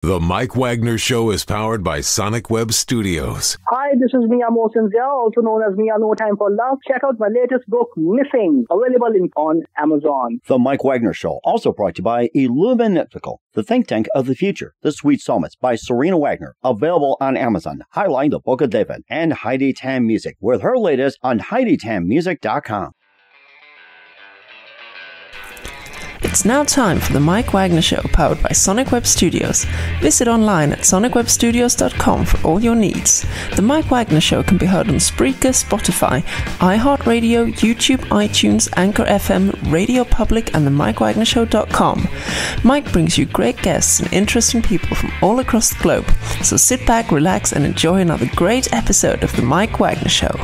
The Mike Wagner Show is powered by Sonic Web Studios. Hi, this is Mia Mosinzia, also known as Mia No Time for Love. Check out my latest book, Missing, available on Amazon. The Mike Wagner Show, also brought to you by Illuminatical, the think tank of the future. The Sweet Psalmist by Serena Wagner, available on Amazon. Highlighting the Book of David. And Heidi Tam Music, with her latest on HeidiTamMusic.com. It's now time for the Mike Wagner Show, powered by Sonic Web Studios. Visit online at sonicwebstudios.com for all your needs. The Mike Wagner Show can be heard on Spreaker, Spotify, iHeartradio, YouTube, iTunes, Anchor FM, Radio Public, and the MikeWagnerShow.com. Mike brings you great guests and interesting people from all across the globe. So sit back, relax, and enjoy another great episode of the Mike Wagner Show.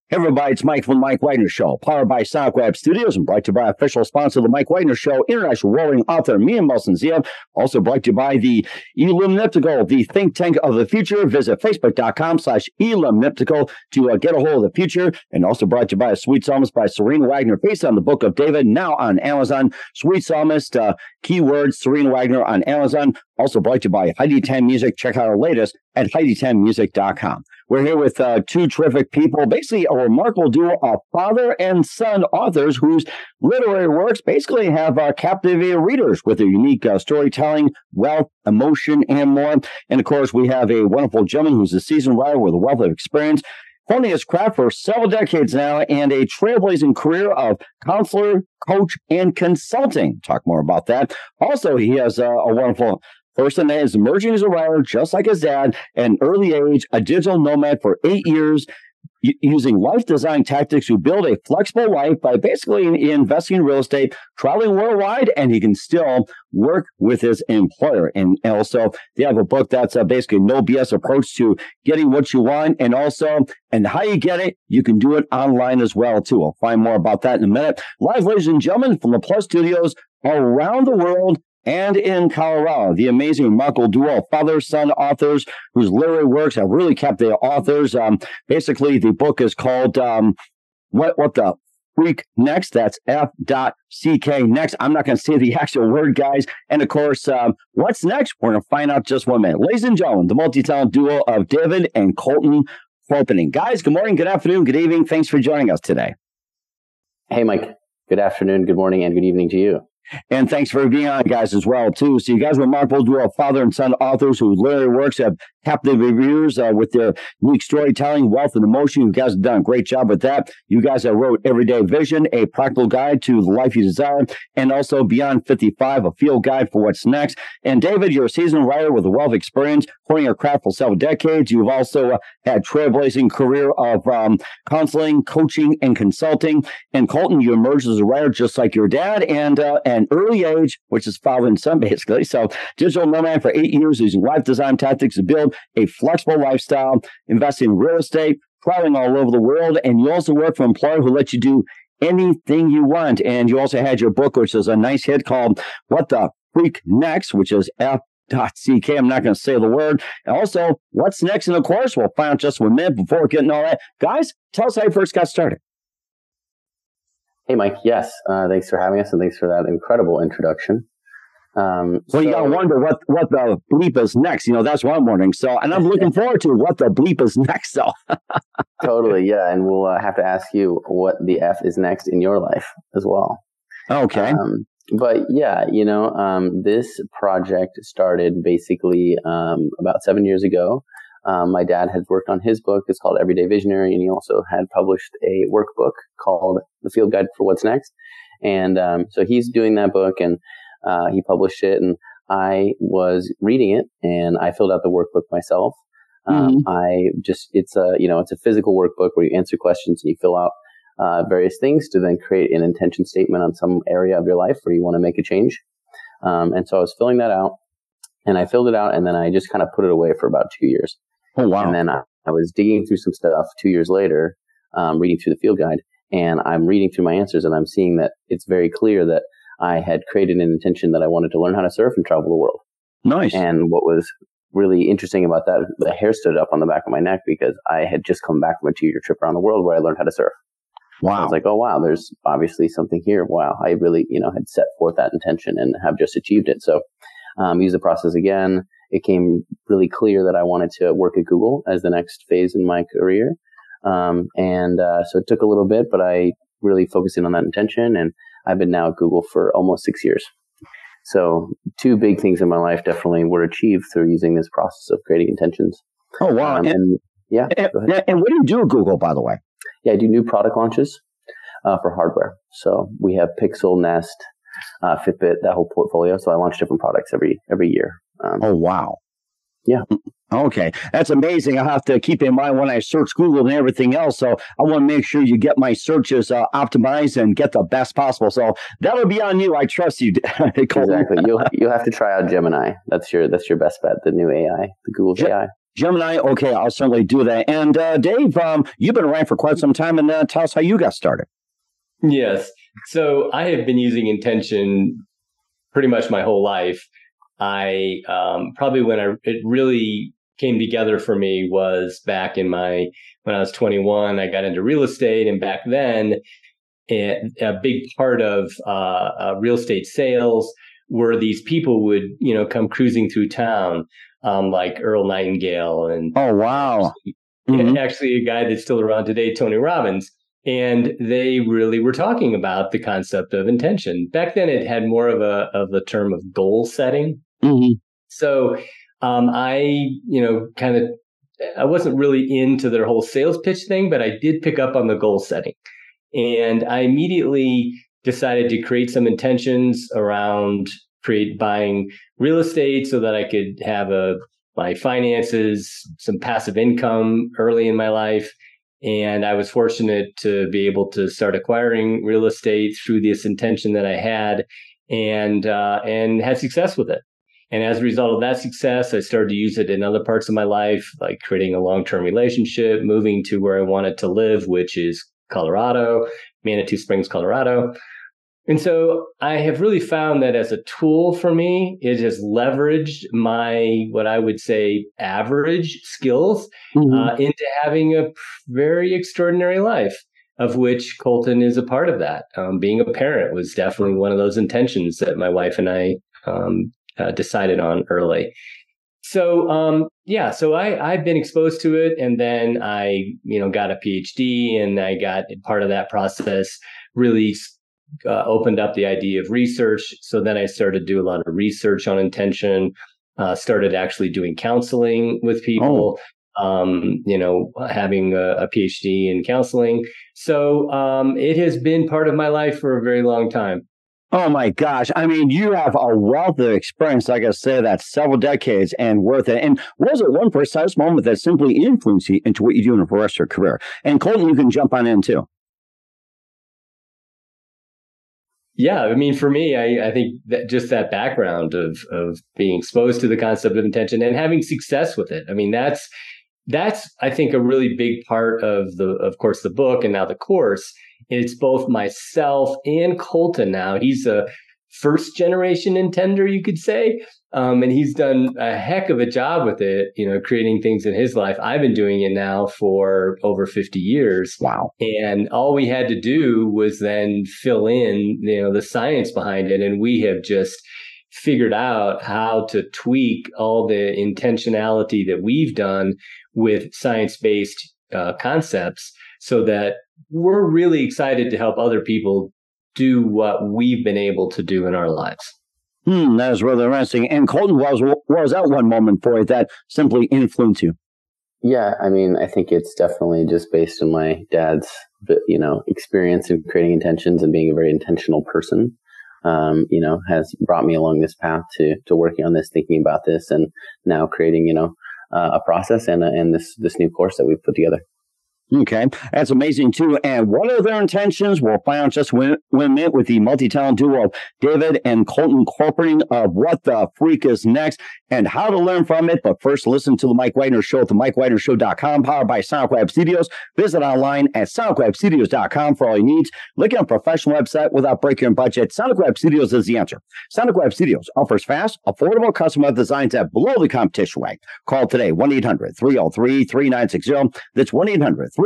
Hey everybody, it's Mike from the Mike Wagner Show, powered by Sonic Web Studios and brought to you by official sponsor of the Mike Wagner Show, international rolling author Mia Mosinzia. Also brought to you by the Illuminatical, the think tank of the future. Visit facebook.com/Illuminatical to get a hold of the future. And also brought to you by a Sweet Psalmist by Serena Wagner, based on the Book of David, now on Amazon. Sweet Psalmist, keyword Serena Wagner on Amazon. Also brought to you by Heidi Tam Music. Check out our latest at HeidiTamMusic.com. We're here with two terrific people, basically a remarkable duo of father and son authors whose literary works basically have captivated readers with their unique storytelling, wealth, emotion, and more. And of course, we have a wonderful gentleman who's a seasoned writer with a wealth of experience, honing his craft for several decades now, and a trailblazing career of counselor, coach, and consulting. Talk more about that. Also, he has a wonderful person that is emerging as a writer, just like his dad, at an early age, a digital nomad for 8 years, using life design tactics to build a flexible life by basically investing in real estate, traveling worldwide, and he can still work with his employer. And also, they have a book that's basically no BS approach to getting what you want, and also, and how you get it, you can do it online as well, too. I'll find more about that in a minute. Live, ladies and gentlemen, from the Plus Studios around the world, and in Colorado, the amazing, remarkable duo of father-son authors whose literary works have really kept their authors. Basically, the book is called What the Freak Next. That's F.CK Next. I'm not going to say the actual word, guys. And of course, what's next? We're going to find out just 1 minute. Ladies and gentlemen, the multi-talented duo of David and Colton Chorpening. Guys, good morning, good afternoon, good evening. Thanks for joining us today. Hey, Mike. Good afternoon, good morning, and good evening to you. And thanks for being on, guys, as well, too. So you guys are remarkable duo of father and son authors whose literary works have captivated readers with their unique storytelling, wealth, and emotion. You guys have done a great job with that. You guys have wrote Everyday Vision, a practical guide to the life you desire, and also Beyond 55, a field guide for what's next. And David, you're a seasoned writer with a wealth of experience, honing your craft for several decades. You've also had a trailblazing career of counseling, coaching, and consulting. And Colton, you emerged as a writer just like your dad, and an early age, which is father and son, basically. So digital nomad for 8 years, using life design tactics to build a flexible lifestyle, investing in real estate, traveling all over the world. And you also work for an employer who lets you do anything you want. And you also had your book, which is a nice hit called What the Freak Next, which is F.CK. I'm not going to say the word. And also, what's next? And of course, we'll find out just 1 minute before getting all that. Guys, tell us how you first got started. Hey, Mike. Yes. Thanks for having us, and thanks for that incredible introduction. Well, you got to wonder what the bleep is next. You know, that's what I'm wondering. So, and I'm looking forward to what the bleep is next, though. Totally. Yeah. And we'll have to ask you what the F is next in your life as well. Okay. But yeah, this project started basically about 7 years ago. My dad had worked on his book. It's called Everyday Visionary, and he also had published a workbook called The Field Guide for What's Next. And so he's doing that book, and he published it, and I was reading it, and I filled out the workbook myself. It's a physical workbook where you answer questions and you fill out various things to then create an intention statement on some area of your life where you want to make a change. And so I was filling that out, and I filled it out, and then I just kind of put it away for about 2 years. Oh, wow. And then I was digging through some stuff 2 years later, reading through the field guide, and I'm reading through my answers, and I'm seeing that it's very clear that I had created an intention that I wanted to learn how to surf and travel the world. Nice. And what was really interesting about that, the hair stood up on the back of my neck because I had just come back from a 2-year trip around the world where I learned how to surf. Wow. I was like, oh, wow, there's obviously something here. Wow. I really, had set forth that intention and have just achieved it. So use the process again. It came really clear that I wanted to work at Google as the next phase in my career. So it took a little bit, but I really focused in on that intention. And I've been now at Google for almost 6 years. So 2 big things in my life definitely were achieved through using this process of creating intentions. Oh, wow. Go ahead. And what do you do at Google, by the way? Yeah, I do new product launches for hardware. So we have Pixel, Nest, Fitbit, that whole portfolio. So I launch different products every year. Oh, wow. Yeah. Okay. That's amazing. I have to keep in mind when I search Google and everything else. So I want to make sure you get my searches optimized and get the best possible. So that'll be on you. I trust you. Exactly. You'll have to try out Gemini. That's your best bet. The new AI, the Google's AI. Gemini. Okay. I'll certainly do that. And Dave, you've been around for quite some time, and tell us how you got started. Yes. So I have been using intention pretty much my whole life. I probably when it really came together for me was back when I was 21. I got into real estate, and back then, a big part of real estate sales were these people would come cruising through town, like Earl Nightingale, and oh wow, actually a guy that's still around today, Tony Robbins. And they really were talking about the concept of intention. Back then, it had more of the term of goal setting. Mm-hmm. So I wasn't really into their whole sales pitch thing, but I did pick up on the goal setting. And I immediately decided to create some intentions around buying real estate so that I could have my finances, some passive income early in my life. And I was fortunate to be able to start acquiring real estate through this intention that I had, and had success with it. And as a result of that success, I started to use it in other parts of my life, like creating a long-term relationship, moving to where I wanted to live, which is Colorado, Manitou Springs, Colorado. And so I have really found that as a tool for me, it has leveraged my, what I would say, average skills into having a very extraordinary life, of which Colton is a part of that. Being a parent was definitely one of those intentions that my wife and I decided on early. So, so I've been exposed to it, and then I, got a PhD, and I got part of that process really opened up the idea of research. So then I started to do a lot of research on intention, started actually doing counseling with people, having a PhD in counseling. So it has been part of my life for a very long time. Oh my gosh. I mean, you have a wealth of experience, like I said, that's several decades and worth it. And was it one precise moment that simply influenced you into what you do in the rest of your career? And Colton, you can jump on in too. Yeah, I mean, for me, I think that just that background of being exposed to the concept of intention and having success with it. I mean, that's I think a really big part of course, the book and now the course. It's both myself and Colton now. He's a first generation intender, you could say. And he's done a heck of a job with it, creating things in his life. I've been doing it now for over 50 years. Wow. And all we had to do was then fill in, the science behind it. And we have just figured out how to tweak all the intentionality that we've done with science-based concepts so that we're really excited to help other people do what we've been able to do in our lives. That is really interesting. And Colton, what was that one moment for you that simply influenced you? Yeah, I mean, I think it's definitely just based on my dad's, experience in creating intentions and being a very intentional person. Has brought me along this path to working on this, thinking about this, and now creating, a process and this new course that we've put together. Okay, that's amazing too. And what are their intentions? We'll find out just in a minute with the multi-talent duo of David and Colton Chorpening of What the Freak is Next and how to learn from it. But first, listen to the Mike Wagner Show at the MikeWagnerShow.com, powered by Sonic Web Studios. Visit online at SonicWebStudios.com for all your needs. Looking at a professional website without breaking your budget? Sonic Web Studios is the answer. Sonic Web Studios offers fast, affordable custom web designs at below the competition rate. Call today, 1-800-303-3960. That's 1-800-303-3960.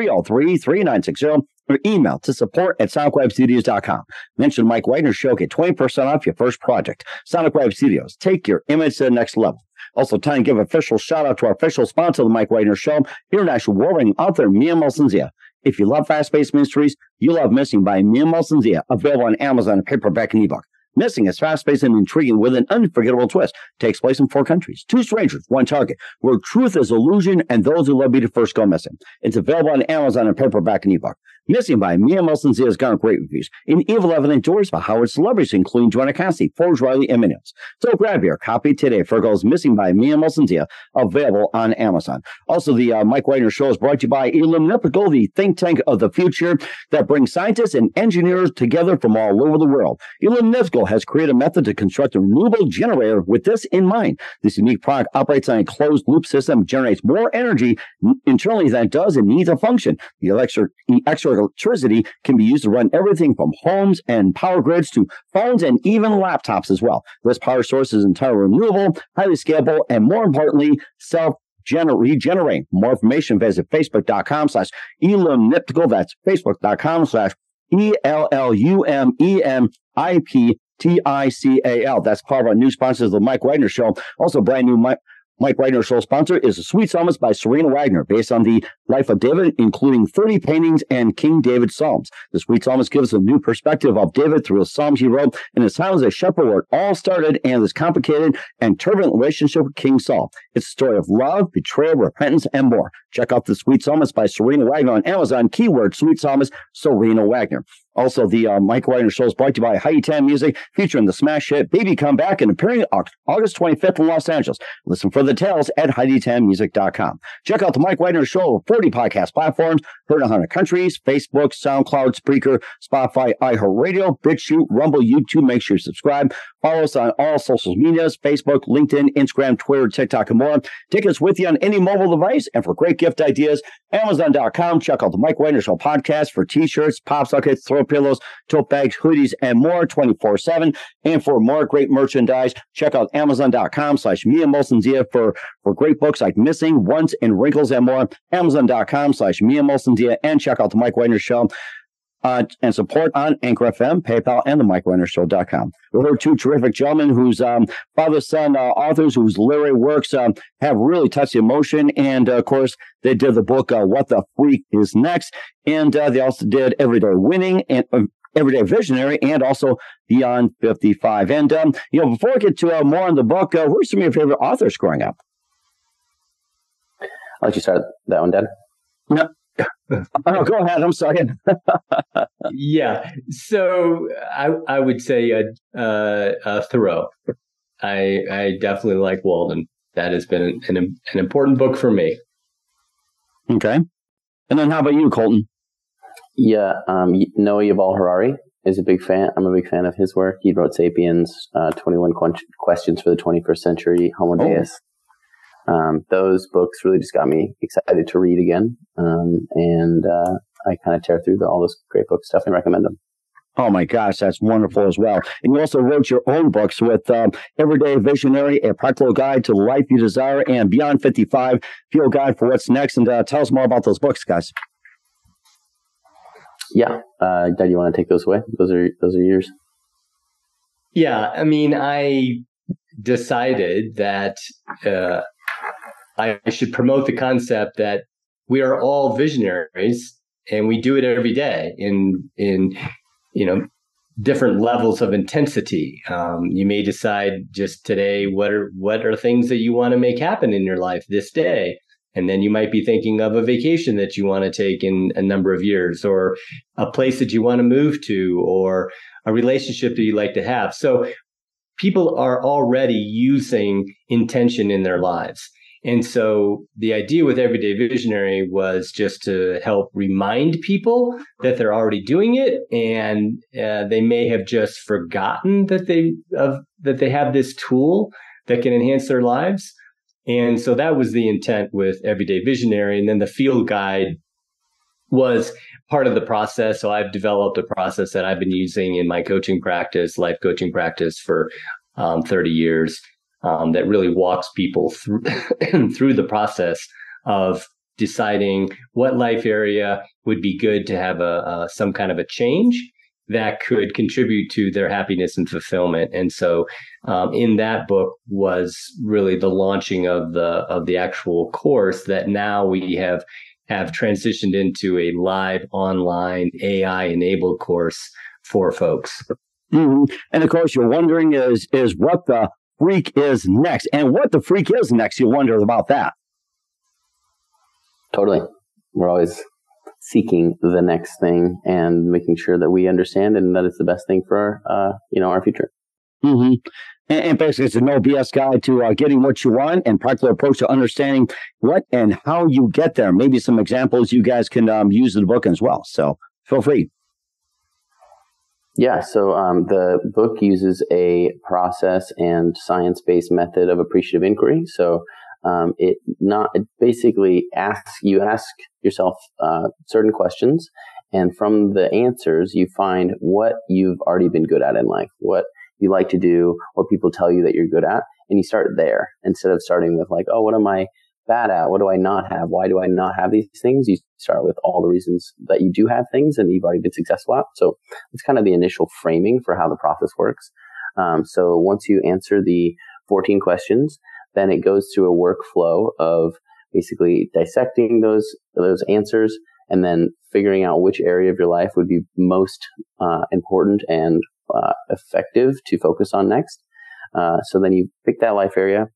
or email to support@sonicwebstudios.com. Mention Mike Wagner Show, get 20% off your first project. Sonic Web Studios, take your image to the next level. Also, time to give an official shout out to our official sponsor of the Mike Wagner Show, international warring author Mia Malsensia. If you love fast-paced mysteries, you love Missing by Mia Malsensia, available on Amazon, paperback and ebook. Missing is fast-paced and intriguing with an unforgettable twist. Takes place in 4 countries, 2 strangers, 1 target, where truth is illusion and those who love you to first go missing. It's available on Amazon and paperback and ebook. Missing by Mia Malsensia has garnered great reviews. In Evil Evidence doors by Howard celebrities, including Joanna Cassidy, Forbes Riley, and Minions. So grab your copy today for Girls Missing by Mia Malsensia, available on Amazon. Also, the Mike Wagner Show is brought to you by Illumnipical, the think tank of the future that brings scientists and engineers together from all over the world. Illumnipical has created a method to construct a renewable generator with this in mind. This unique product operates on a closed-loop system, generates more energy internally than it does and needs a function. The extra electricity can be used to run everything from homes and power grids to phones and even laptops as well. This power source is entirely renewable, highly scalable, and more importantly, regenerating. More information, visit facebook.com/Illumniptical. That's facebook.com/ELLUMENIPTICAL. That's part of our new sponsors of the Mike Wagner Show. Also, brand new Mike Wagner Show sponsor is The Sweet Psalmist by Serena Wagner, based on the life of David, including 30 paintings and King David Psalms. The Sweet Psalmist gives a new perspective of David through the Psalms he wrote and his time as a shepherd where it all started and this complicated and turbulent relationship with King Saul. It's a story of love, betrayal, repentance, and more. Check out The Sweet Psalmist by Serena Wagner on Amazon. Keyword Sweet Psalmist, Serena Wagner. Also, the Mike Wagner Show is brought to you by iheartradio, featuring the smash hit Baby Come Back and appearing August 25th in Los Angeles. Listen for the details at iheartradio.com. Check out the Mike Wagner Show, 40 podcast platforms, heard in 100 countries, Facebook, SoundCloud, Spreaker, Spotify, iHeartRadio, BitChute, Rumble, YouTube. Make sure you subscribe. Follow us on all social medias, Facebook, LinkedIn, Instagram, Twitter, TikTok, and more. Take us with you on any mobile device. And for great gift ideas, Amazon.com. Check out the Mike Wagner Show podcast for t-shirts, pop sockets, throw pillows, tote bags, hoodies, and more 24/7. And for more great merchandise, check out Amazon.com/Mia Malsensia for great books like Missing, Once, and Wrinkles, and more. Amazon.com/Mia Malsensia, and check out the Mike Wagner Show. And support on Anchor FM, PayPal, and the MikeWagnerShow.com. We heard 2 terrific gentlemen whose father-son authors, whose literary works have really touched the emotion. And, of course, they did the book, What the Freak is Next? And they also did Everyday Winning and Everyday Visionary, and also Beyond 55. And, before I get to more on the book, who are some of your favorite authors growing up? I'll let you start that one, Dad. No. Oh, go ahead. I'm sorry. Yeah. So I would say Thoreau. I definitely like Walden. That has been an important book for me. Okay. And then how about you, Colton? Yeah. Noah Yuval Harari is a big fan. I'm a big fan of his work. He wrote Sapiens, 21 Questions for the 21st Century, Homo Deus. Those books really just got me excited to read again. And I kind of tear through all those great books. Definitely recommend them. Oh my gosh, that's wonderful as well. And you also wrote your own books with Everyday Visionary, A Practical Guide to the Life You Desire, and Beyond 55, Field Guide for What's Next. And tell us more about those books, guys. Yeah. Dad, you want to take those away? Those are yours. Yeah. I mean, I decided that I should promote the concept that we are all visionaries and we do it every day in different levels of intensity. You may decide just today, what are things that you want to make happen in your life this day? And then you might be thinking of a vacation that you want to take in a number of years, or a place that you want to move to, or a relationship that you like to have. So people are already using intention in their lives. And so the idea with Everyday Visionary was just to help remind people that they're already doing it, and they may have just forgotten that they have this tool that can enhance their lives. And so that was the intent with Everyday Visionary. And then the field guide was part of the process. So I've developed a process that I've been using in my coaching practice, life coaching practice, for 30 years. That really walks people through the process of deciding what life area would be good to have some kind of a change that could contribute to their happiness and fulfillment. And so in that book was really the launching of the actual course that now we have transitioned into a live online AI enabled course for folks. Mm-hmm. And of course, you're wondering is what the freak is next. And what the freak is next, you wonder about that. Totally. We're always seeking the next thing and making sure that we understand and that it's the best thing for our future. Mm-hmm. And basically, it's a no BS guide to getting what you want and practical approach to understanding what and how you get there. Maybe some examples you guys can use in the book as well. So feel free. Yeah. So the book uses a process and science-based method of appreciative inquiry. So it basically ask yourself certain questions, and from the answers, you find what you've already been good at in life, what you like to do, what people tell you that you're good at, and you start there instead of starting with like, oh, what am I bad at? What do I not have? Why do I not have these things? You start with all the reasons that you do have things and you've already been successful at. So it's kind of the initial framing for how the process works. So once you answer the 14 questions, then it goes through a workflow of basically dissecting those answers and then figuring out which area of your life would be most important and effective to focus on next. So then you pick that life area,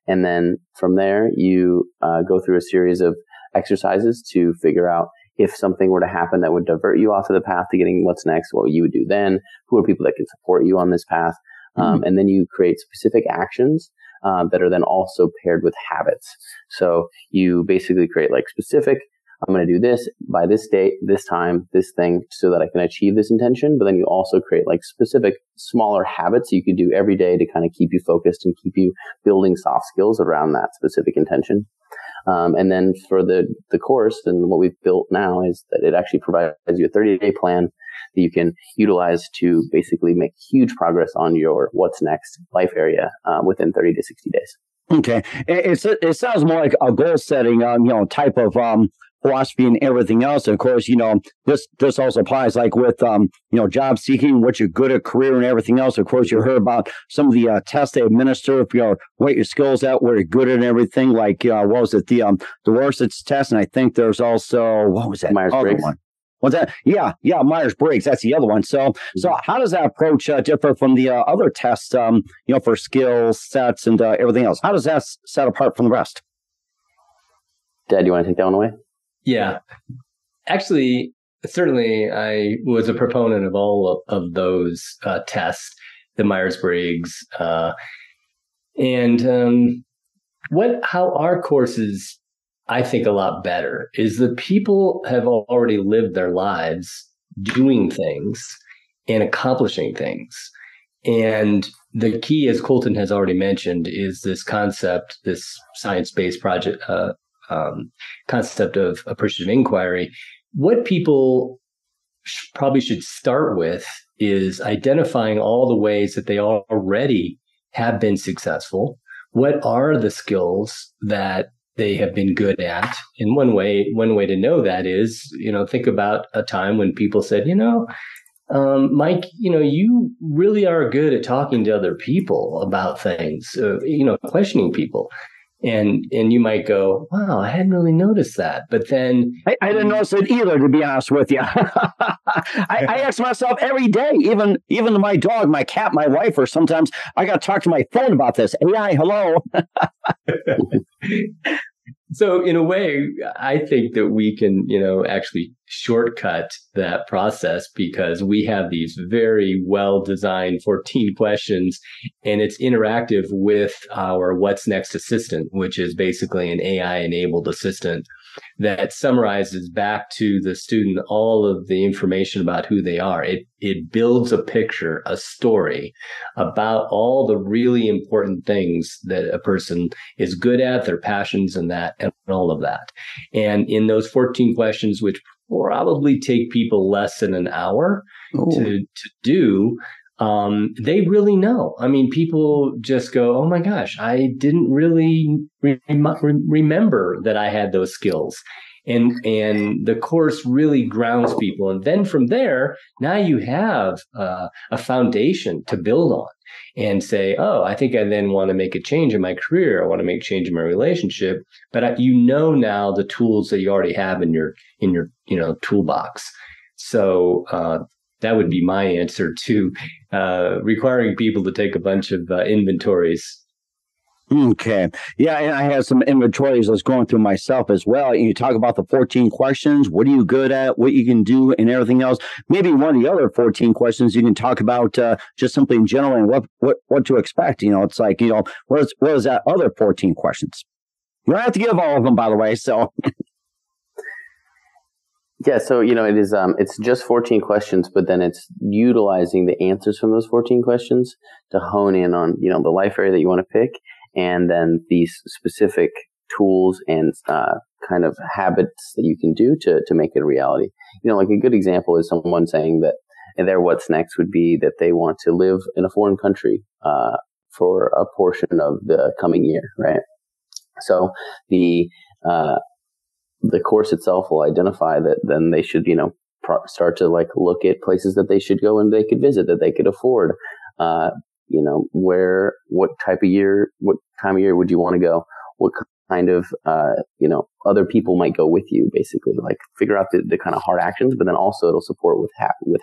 and then from there you go through a series of exercises to figure out if something were to happen that would divert you off of the path to getting what's next, what you would do then, who are people that can support you on this path, and then you create specific actions that are then also paired with habits. So you basically create like specific, I'm going to do this by this date, this time, this thing, so that I can achieve this intention. But then you also create like specific smaller habits you can do every day to kind of keep you focused and keep you building soft skills around that specific intention. And then for the course, and what we've built now is that it actually provides you a 30-day plan that you can utilize to basically make huge progress on your what's next life area within 30 to 60 days. Okay. It sounds more like a goal setting, type of philosophy and everything else. And of course, this also applies like with, job seeking, what you're good at, career and everything else. Of course, you heard about some of the tests they administer, what your skills at, what you're good at and everything. Like, what was it? The Rorschach's test. And I think there's also, what was that? Myers-Briggs. One? What's that? Yeah, Myers-Briggs. That's the other one. So how does that approach differ from the other tests, for skill sets and everything else? How does that set apart from the rest? Dad, you want to take that one away? Yeah. Actually, certainly I was a proponent of all of those tests, the Myers-Briggs. And how our courses, I think, a lot better is that people have already lived their lives doing things and accomplishing things. And the key, as Colton has already mentioned, is this concept, this science-based project concept of appreciative inquiry. What people probably should start with is identifying all the ways that they already have been successful. What are the skills that they have been good at? And one way to know that is, think about a time when people said, Mike, you really are good at talking to other people about things, questioning people. And you might go, wow, I hadn't really noticed that. But then I didn't notice it either, to be honest with you. I ask myself every day, even to my dog, my cat, my wife, or sometimes I got to talk to my phone about this. AI, hello. So in a way, I think that we can, actually shortcut that process because we have these very well-designed 14 questions, and it's interactive with our What's Next assistant, which is basically an AI-enabled assistant that summarizes back to the student all of the information about who they are. It builds a picture, a story about all the really important things that a person is good at, their passions and all of that. And in those 14 questions, which probably take people less than an hour to do, they really know. I mean, people just go, oh my gosh, I didn't really remember that I had those skills. And the course really grounds people. And then from there, now you have a foundation to build on and say, oh, I think I then want to make a change in my career. I want to make a change in my relationship. But you know now the tools that you already have in your toolbox. So that would be my answer to requiring people to take a bunch of inventories. Okay. Yeah, and I have some inventories I was going through myself as well. And you talk about the 14 questions. What are you good at? What you can do and everything else. Maybe one of the other 14 questions you can talk about just simply in general and what to expect. It's like, what is that other 14 questions? You don't have to give all of them, by the way. So... Yeah, so it is. It's just 14 questions, but then it's utilizing the answers from those 14 questions to hone in on the life area that you want to pick, and then these specific tools and kind of habits that you can do to make it a reality. Like a good example is someone saying that their what's next would be that they want to live in a foreign country for a portion of the coming year, right? So the course itself will identify that then they should, start to look at places that they should go and they could visit, that they could afford, what time of year would you want to go? What kind of, other people might go with you, basically, figure out the kind of hard actions, but then also it'll support with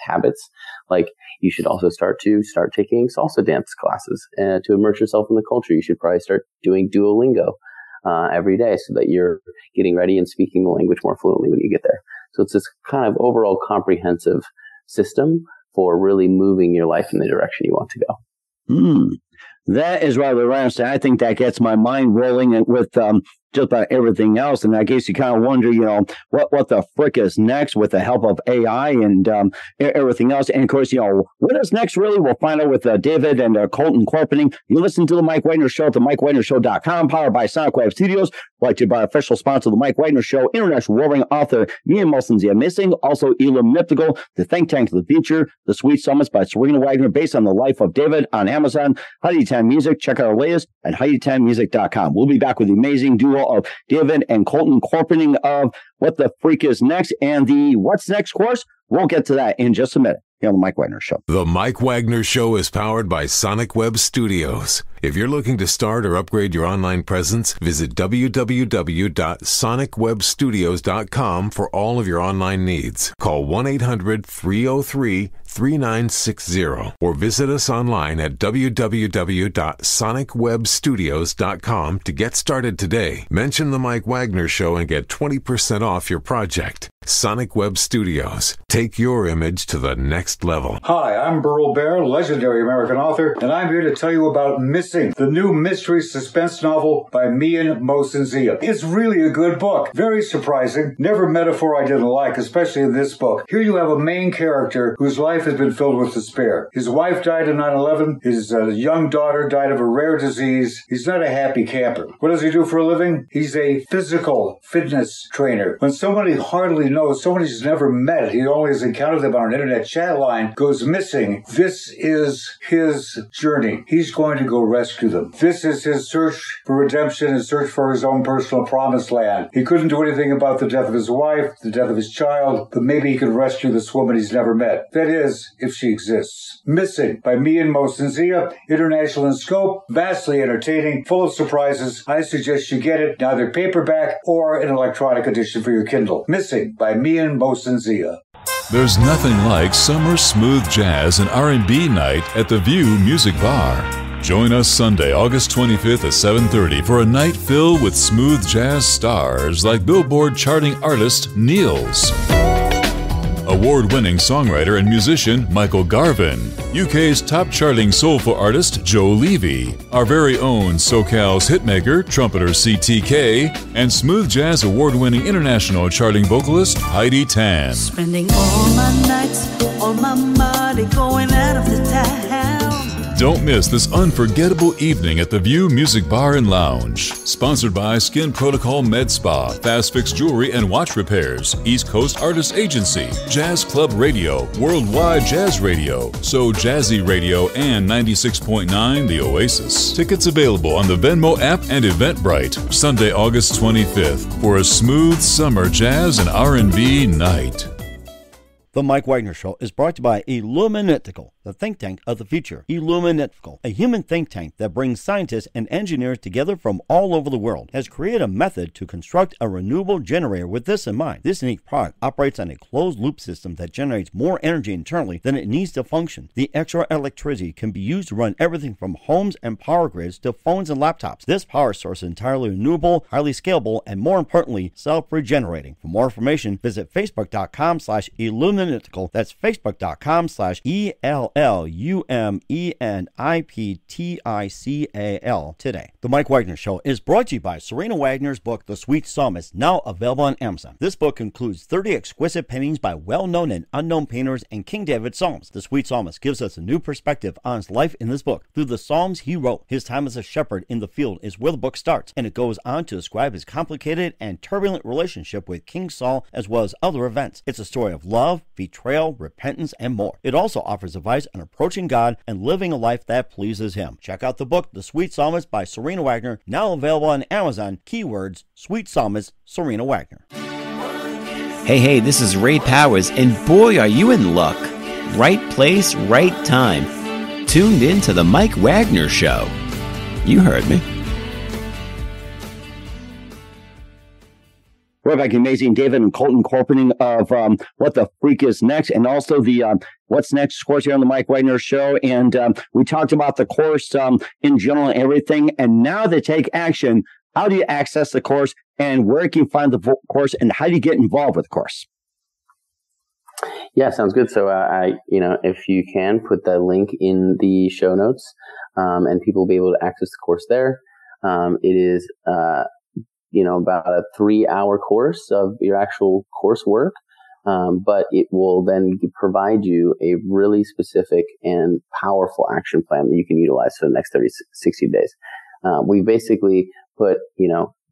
habits. Like you should also start taking salsa dance classes to immerse yourself in the culture. You should probably start doing Duolingo every day so that you're getting ready and speaking the language more fluently when you get there. So it's this kind of overall comprehensive system for really moving your life in the direction you want to go. That is rather interesting. I think that gets my mind rolling with just about everything else. And I guess you kind of wonder, what the frick is next with the help of AI and everything else. And of course, what is next really? We'll find out with David and Colton Chorpening. You listen to The Mike Wagner Show at themikewagnershow.com, powered by Sonic Web Studios, brought to you by official sponsor of The Mike Wagner Show, international warring author Ian Molson's Missing, also Elam Mythical, The Think Tank of the Future, The Sweet Summits by Serena Wagner, based on the life of David on Amazon, Heidi Time Music. Check out our latest at HeidiTimeMusic.com. We'll be back with the amazing duo of David and Colton Chorpening of What the Freak is Next and the What's Next course. We'll get to that in just a minute here on The Mike Wagner Show. The Mike Wagner Show is powered by Sonic Web Studios. If you're looking to start or upgrade your online presence, visit www.sonicwebstudios.com for all of your online needs. Call 1-800-303-3960 or visit us online at www.sonicwebstudios.com to get started today. Mention The Mike Wagner Show and get 20% off your project. Sonic Web Studios. Take your image to the next level. Hi, I'm Burl Barer, legendary American author, and I'm here to tell you about Missing, the new mystery suspense novel by Mian Mosensia. It's really a good book. Very surprising. Never metaphor I didn't like, especially in this book. Here you have a main character whose life has been filled with despair. His wife died in 9/11. His young daughter died of a rare disease. He's not a happy camper. What does he do for a living? He's a physical fitness trainer. When somebody hardly knows, somebody he's never met, he only has encountered them on an internet chat line, goes missing, this is his journey. He's going to go rescue them. This is his search for redemption, his search for his own personal promised land. He couldn't do anything about the death of his wife, the death of his child, but maybe he could rescue this woman he's never met. That is, if she exists. Missing by Mian Mosensia, international in scope, vastly entertaining, full of surprises. I suggest you get it, neither paperback or an electronic edition for your Kindle. Missing by Mian Mosensia. There's nothing like summer smooth jazz and R&B night at the View Music Bar. Join us Sunday, August 25th at 7:30 for a night filled with smooth jazz stars like Billboard charting artist Niels, award-winning songwriter and musician Michael Garvin, UK's top charting soulful artist Joe Levy, our very own SoCal's hitmaker, trumpeter CTK, and smooth jazz award-winning international charting vocalist Heidi Tan. Spending all my nights, all my money going out of the town. Don't miss this unforgettable evening at the View Music Bar and Lounge. Sponsored by Skin Protocol Med Spa, Fast Fix Jewelry and Watch Repairs, East Coast Artist Agency, Jazz Club Radio, Worldwide Jazz Radio, So Jazzy Radio, and 96.9 The Oasis. Tickets available on the Venmo app and Eventbrite. Sunday, August 25th for a smooth summer jazz and R&B night. The Mike Wagner Show is brought to you by Illuminatical, the think tank of the future. Illuminatical, a human think tank that brings scientists and engineers together from all over the world, has created a method to construct a renewable generator with this in mind. This unique product operates on a closed-loop system that generates more energy internally than it needs to function. The extra electricity can be used to run everything from homes and power grids to phones and laptops. This power source is entirely renewable, highly scalable, and more importantly, self-regenerating. For more information, visit facebook.com/Illuminatical. That's facebook.com/ELLUMENIPTICAL today. The Mike Wagner Show is brought to you by Serena Wagner's book, The Sweet Psalmist, now available on Amazon. This book includes 30 exquisite paintings by well-known and unknown painters and King David's Psalms. The Sweet Psalmist gives us a new perspective on his life in this book. Through the Psalms he wrote, his time as a shepherd in the field is where the book starts, and it goes on to describe his complicated and turbulent relationship with King Saul as well as other events. It's a story of love, betrayal, repentance, and more. It also offers advice on approaching God and living a life that pleases Him. Check out the book, The Sweet Psalmist by Serena Wagner, now available on Amazon. Keywords, Sweet Psalmist, Serena Wagner. Hey, this is Ray Powers, and boy, are you in luck. Right place, right time. Tuned in to the Mike Wagner Show. You heard me. We're back, amazing David and Colton Chorpening of What the Freak is Next, and also the What's Next course here on the Mike Wagner Show. And we talked about the course in general and everything. And now to take action, how do you access the course, and where can you find the course, and how do you get involved with the course? Yeah, sounds good. So if you can put the link in the show notes, and people will be able to access the course there. It is about a 3-hour course of your actual coursework, but it will then provide you a really specific and powerful action plan that you can utilize for the next 60 days. We basically put,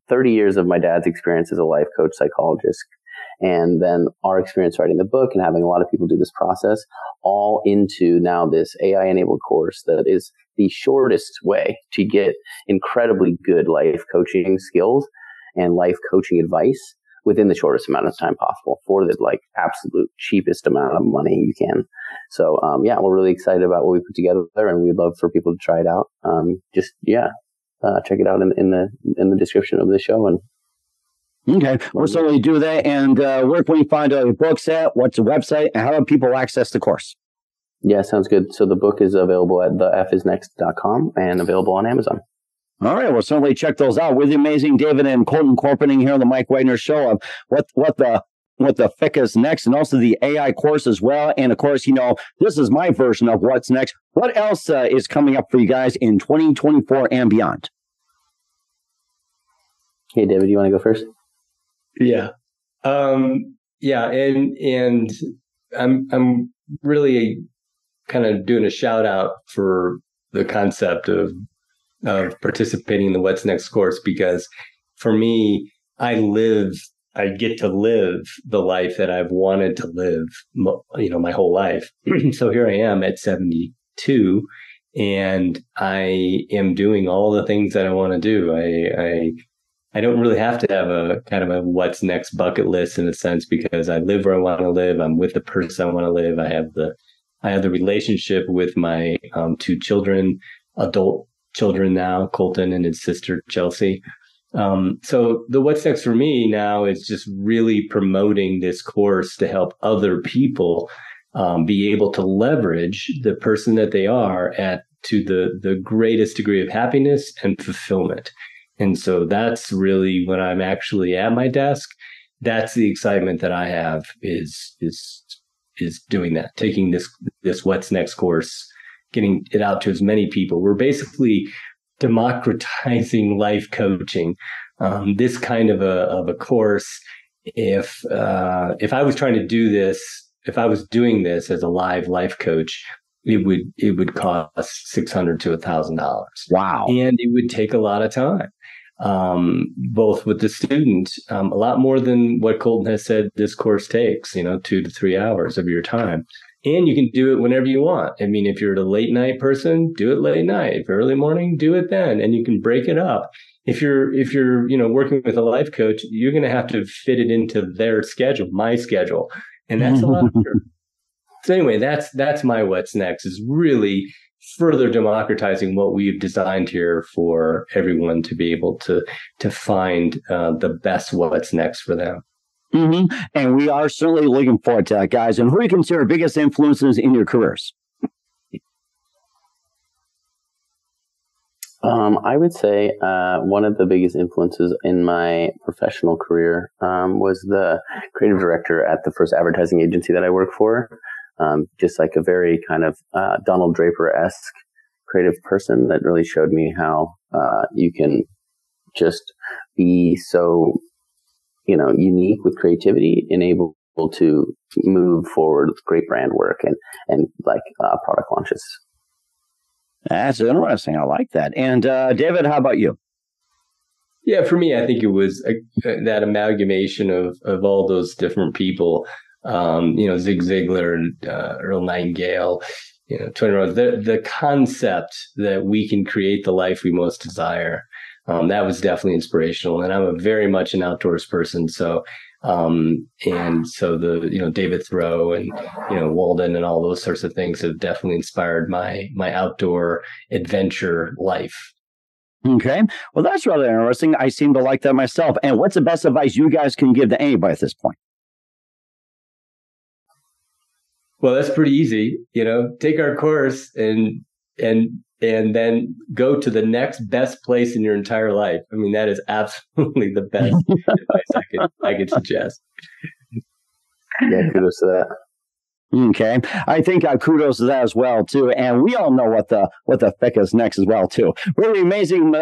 30 years of my dad's experience as a life coach psychologist, and then our experience writing the book and having a lot of people do this process all into now this AI-enabled course that is the shortest way to get incredibly good life coaching skills and life coaching advice within the shortest amount of time possible for the absolute cheapest amount of money you can. So, we're really excited about what we put together, and we'd love for people to try it out. Check it out in the description of the show. And okay, we'll certainly do that. And where can we find all your books at? What's the website? And how do people access the course? Yeah, sounds good. So the book is available at thefisnext.com and available on Amazon. All right, we'll certainly check those out with the amazing David and Colton Chorpening here on the Mike Wagner Show of what the FIC is next, and also the AI course as well. And of course, this is my version of what's next. What else is coming up for you guys in 2024 and beyond? Hey, David, you want to go first? Yeah. And I'm really kind of doing a shout out for the concept of participating in the What's Next course, because for me, I get to live the life that I've wanted to live, my whole life. So here I am at 72, and I am doing all the things that I want to do. I don't really have to have a kind of a what's next bucket list in a sense, because I live where I want to live. I'm with the person I want to live. I have the relationship with my 2 children, adult children now, Colton and his sister, Chelsea. So the what's next for me now is just really promoting this course to help other people be able to leverage the person that they are to the greatest degree of happiness and fulfillment. And so that's really when I'm actually at my desk. That's the excitement that I have is doing that, taking this What's Next course, getting it out to as many people. We're basically democratizing life coaching. This kind of a course, if I was trying to do this, if I was doing this as a live life coach, it would cost $600 to $1,000. Wow. And it would take a lot of time, both with the student, a lot more than what Colton has said this course takes, 2 to 3 hours of your time. And you can do it whenever you want. I mean, if you're a late night person, do it late night. If early morning, do it then. And you can break it up. If you're working with a life coach, you're going to have to fit it into their schedule, my schedule. And that's a lot harder. So anyway, that's my what's next, is really further democratizing what we've designed here for everyone to be able to find the best what's next for them. Mm-hmm. And we are certainly looking forward to that, guys. And who do you consider biggest influences in your careers? I would say one of the biggest influences in my professional career was the creative director at the first advertising agency that I worked for. Just like a very kind of Donald Draper-esque creative person that really showed me how you can just be so unique with creativity and able to move forward with great brand work and product launches. That's interesting. I like that. And David, how about you? Yeah, for me, I think it was that amalgamation of all those different people. Zig Ziglar, Earl Nightingale, Tony Robbins. The concept that we can create the life we most desire. That was definitely inspirational. And I'm very much an outdoors person. So, David Thoreau and, Walden and all those sorts of things have definitely inspired my outdoor adventure life. Okay. Well, that's rather interesting. I seem to like that myself. And what's the best advice you guys can give to anybody at this point? Well, that's pretty easy. Take our course and then go to the next best place in your entire life. I mean, that is absolutely the best advice I could suggest. Yeah, kudos to that. Okay. I think kudos to that as well, too. And we all know what the heck is next as well, too. Really amazing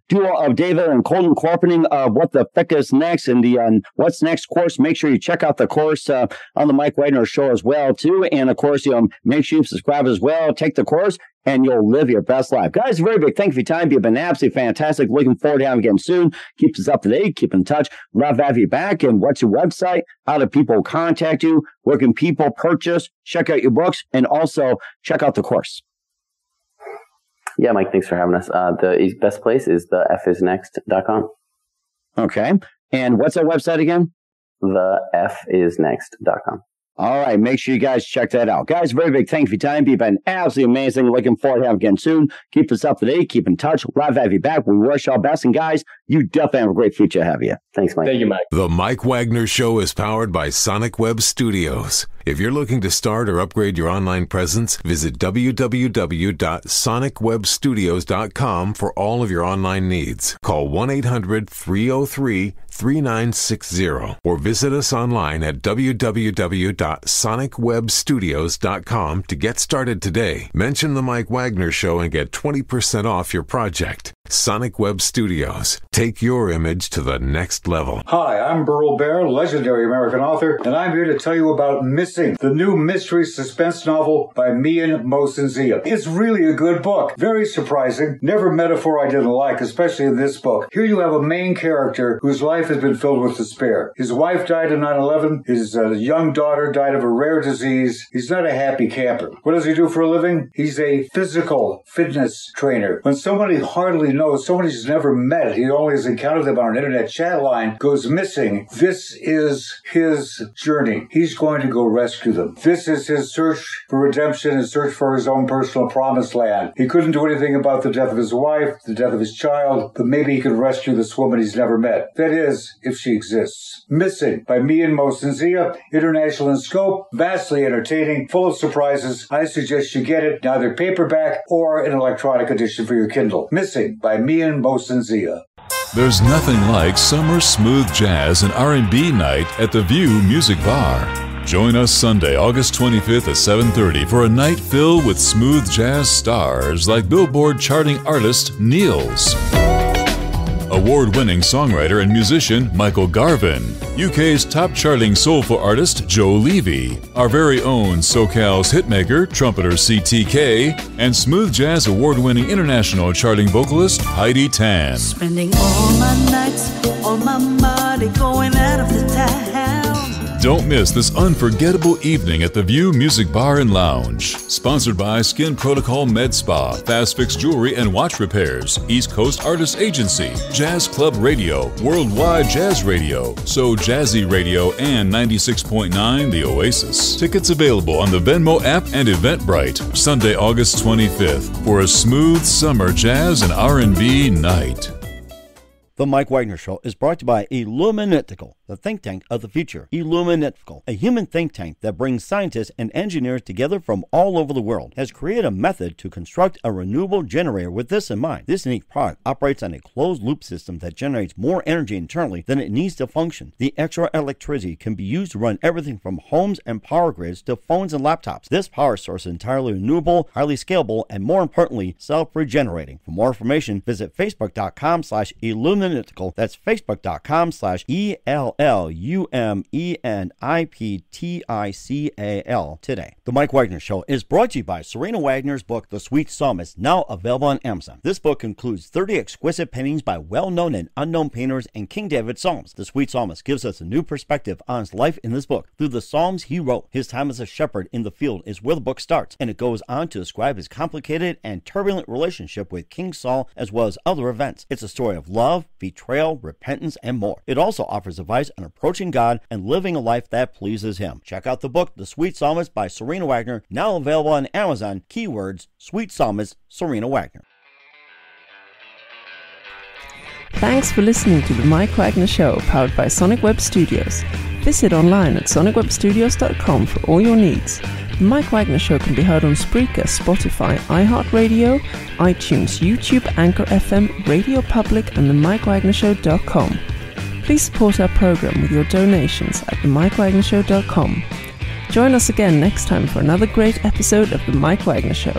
duo of David and Colton Chorpening of What the Heck is Next in the What's Next course. Make sure you check out the course on the Mike Wagner Show as well, too. And, of course, make sure you subscribe as well. Take the course, and you'll live your best life. Guys, very big thank you for your time. You've been absolutely fantastic. Looking forward to having you again soon. Keep us up to date. Keep in touch. Love to have you back. And what's your website? How do people contact you? Where can people purchase? Check out your books, and also check out the course. Yeah, Mike, thanks for having us. The best place is thefisnext.com. Okay. And what's our website again? Thefisnext.com. All right. Make sure you guys check that out. Guys, very big thank you for your time. You've been absolutely amazing. Looking forward to having you again soon. Keep us up to date. Keep in touch. Love to have you back. We wish you all best. And guys, you definitely have a great future ahead of you. Thanks, Mike. Thank you, Mike. The Mike Wagner Show is powered by Sonic Web Studios. If you're looking to start or upgrade your online presence, visit www.sonicwebstudios.com for all of your online needs. Call 1-800-303-3960 or visit us online at www.sonicwebstudios.com to get started today. Mention the Mike Wagner Show and get 20% off your project. Sonic Web Studios. Take your image to the next level. Hi, I'm Burl Barer, legendary American author, and I'm here to tell you about Missing, the new mystery suspense novel by Mian Mosensia. It's really a good book. Very surprising. Never metaphor I didn't like, especially in this book. Here you have a main character whose life has been filled with despair. His wife died in 9/11. His young daughter died of a rare disease. He's not a happy camper. What does he do for a living? He's a physical fitness trainer. When somebody hardly knows, somebody he's never met, he only has encountered them on an internet chat line, goes missing. This is his journey. He's going to go rescue them. This is his search for redemption, his search for his own personal promised land. He couldn't do anything about the death of his wife, the death of his child, but maybe he can rescue this woman he's never met. That is, if she exists. Missing by Mian Mosensia, international in scope, vastly entertaining, full of surprises. I suggest you get it in either paperback or an electronic edition for your Kindle. Missing by Mian Mosensia. There's nothing like summer smooth jazz and R&B night at the View Music Bar. Join us Sunday, August 25th at 7:30 for a night filled with smooth jazz stars like Billboard charting artist Niels. A award-winning songwriter and musician Michael Garvin, UK's top-charting soulful artist Joe Levy, our very own SoCal's hitmaker, trumpeter CTK, and smooth jazz award-winning international charting vocalist Heidi Tan. Spending all my nights, all my money going out of the town. Don't miss this unforgettable evening at the View Music Bar and Lounge. Sponsored by Skin Protocol Med Spa, Fast Fix Jewelry and Watch Repairs, East Coast Artists Agency, Jazz Club Radio, Worldwide Jazz Radio, So Jazzy Radio, and 96.9 The Oasis. Tickets available on the Venmo app and Eventbrite. Sunday, August 25th for a smooth summer jazz and R&B night. The Mike Wagner Show is brought to you by Illuminatical, the think tank of the future. Illuminatical, a human think tank that brings scientists and engineers together from all over the world, has created a method to construct a renewable generator with this in mind. This unique product operates on a closed-loop system that generates more energy internally than it needs to function. The extra electricity can be used to run everything from homes and power grids to phones and laptops. This power source is entirely renewable, highly scalable, and more importantly, self-regenerating. For more information, visit facebook.com/Illuminatical. That's facebook.com/ELLUMENIPTICAL today. The Mike Wagner Show is brought to you by Serena Wagner's book, The Sweet Psalmist, now available on Amazon. This book includes 30 exquisite paintings by well-known and unknown painters and King David Psalms. The Sweet Psalmist gives us a new perspective on his life in this book. Through the Psalms he wrote, his time as a shepherd in the field is where the book starts, and it goes on to describe his complicated and turbulent relationship with King Saul as well as other events. It's a story of love, betrayal, repentance, and more. It also offers advice on approaching God and living a life that pleases Him. Check out the book, The Sweet Psalmist by Serena Wagner, now available on Amazon. Keywords, Sweet Psalmist, Serena Wagner. Thanks for listening to The Mike Wagner Show, powered by Sonic Web Studios. Visit online at sonicwebstudios.com for all your needs. The Mike Wagner Show can be heard on Spreaker, Spotify, iHeartradio, iTunes, YouTube, Anchor FM, Radio Public, and themikewagnershow.com. Please support our program with your donations at themikewagnershow.com. Join us again next time for another great episode of The Mike Wagner Show.